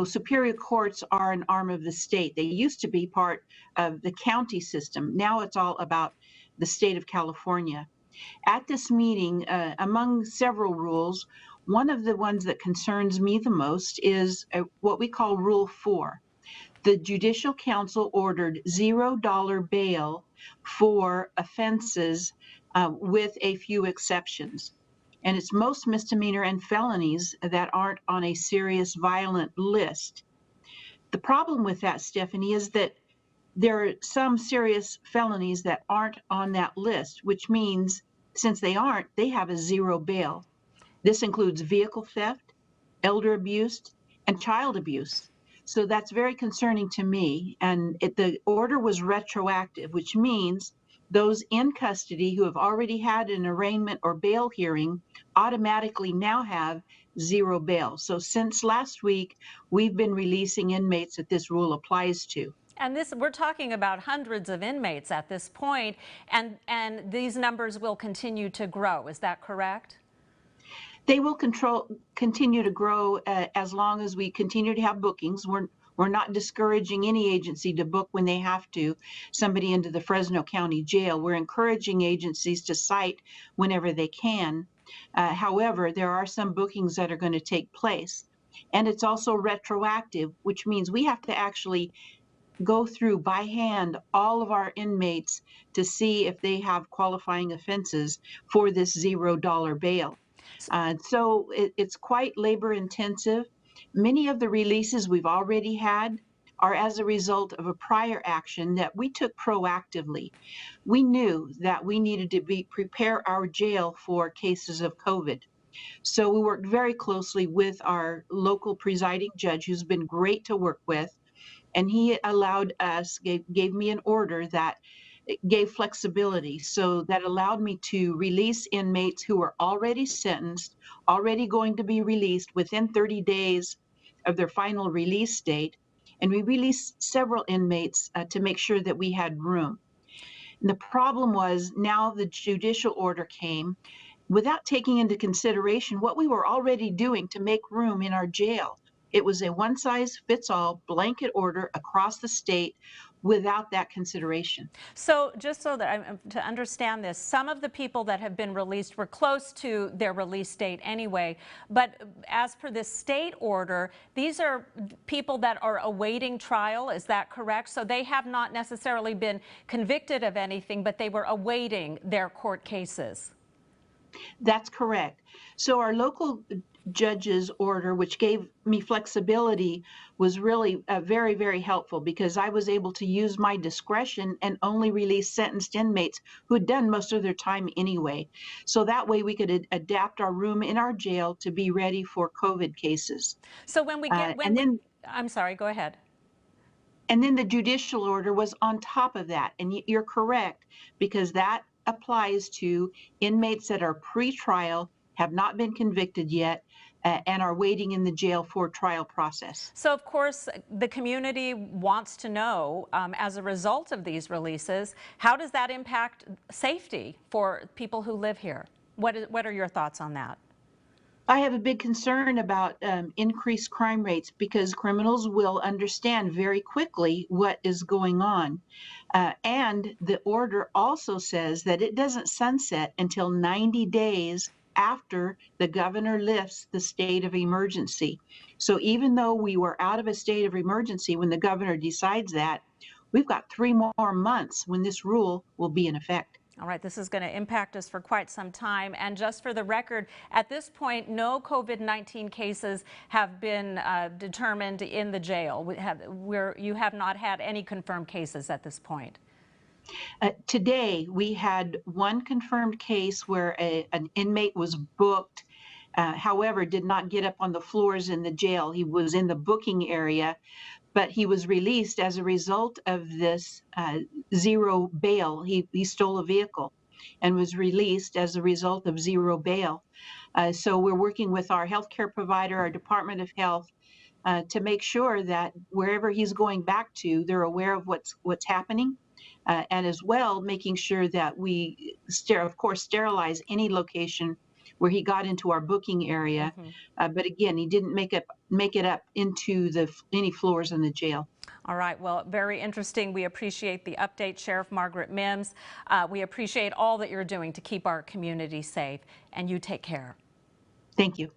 superior courts are an arm of the state. They used to be part of the county system. Now it's all about the state of California. At this meeting, among several rules, one of the ones that concerns me the most is what we call Rule 4. The Judicial Council ordered $0 bail for offenses with a few exceptions. And it's most misdemeanor and felonies that aren't on a serious violent list. The problem with that, Stephanie, is that there are some serious felonies that aren't on that list, which means since they aren't, they have a zero bail. This includes vehicle theft, elder abuse, and child abuse. So that's very concerning to me. And the order was retroactive, which means those in custody who have already had an arraignment or bail hearing automatically now have zero bail. So since last week, we've been releasing inmates that this rule applies to. And we're talking about hundreds of inmates at this point, and these numbers will continue to grow. Is that correct? They will continue to grow as long as we continue to have bookings. We're not discouraging any agency to book when they have to somebody into the Fresno County Jail. We're encouraging agencies to cite whenever they can. However, there are some bookings that are going to take place. And it's also retroactive, which means we have to actually go through by hand all of our inmates to see if they have qualifying offenses for this $0 bail. So it's quite labor intensive. Many of the releases we've already had are as a result of a prior action that we took proactively. We knew that we needed to prepare our jail for cases of COVID. So we worked very closely with our local presiding judge, who's been great to work with. And he allowed us, gave me an order that gave flexibility. So that allowed me to release inmates who were already sentenced, already going to be released within 30 days of their final release date. And we released several inmates to make sure that we had room. And the problem was now the judicial order came without taking into consideration what we were already doing to make room in our jail. It was a one-size-fits-all blanket order across the state without that consideration. So just so that to understand this, some of the people that have been released were close to their release date anyway. But as per this state order, these are people that are awaiting trial. Is that correct? So they have not necessarily been convicted of anything, but they were awaiting their court cases. That's correct. So our local judge's order, which gave me flexibility, was really very, very helpful because I was able to use my discretion and only release sentenced inmates who had done most of their time anyway. So that way we could adapt our room in our jail to be ready for COVID cases. So when we get, I'm sorry, go ahead. And then the judicial order was on top of that. And you're correct, because that applies to inmates that are pre-trial, have not been convicted yet, and are waiting in the jail for trial process. So, of course, the community wants to know, as a result of these releases, how does that impact safety for people who live here? What are your thoughts on that? I have a big concern about increased crime rates because criminals will understand very quickly what is going on. And the order also says that it doesn't sunset until 90 days after the governor lifts the state of emergency. So even though we were out of a state of emergency when the governor decides that, we've got 3 more months when this rule will be in effect. All right, this is going to impact us for quite some time. And just for the record, at this point, no COVID-19 cases have been determined in the jail. You have not had any confirmed cases at this point. Today, we had one confirmed case where an inmate was booked, however, did not get up on the floors in the jail. He was in the booking area, but he was released as a result of this zero bail. He stole a vehicle and was released as a result of zero bail. So we're working with our healthcare provider, our Department of Health, to make sure that wherever he's going back to, they're aware of what's happening. And as well, making sure that we, of course, sterilize any location where he got into our booking area. But again, he didn't make it up into any floors in the jail. All right. Well, very interesting. We appreciate the update, Sheriff Margaret Mims. We appreciate all that you're doing to keep our community safe, and you take care. Thank you.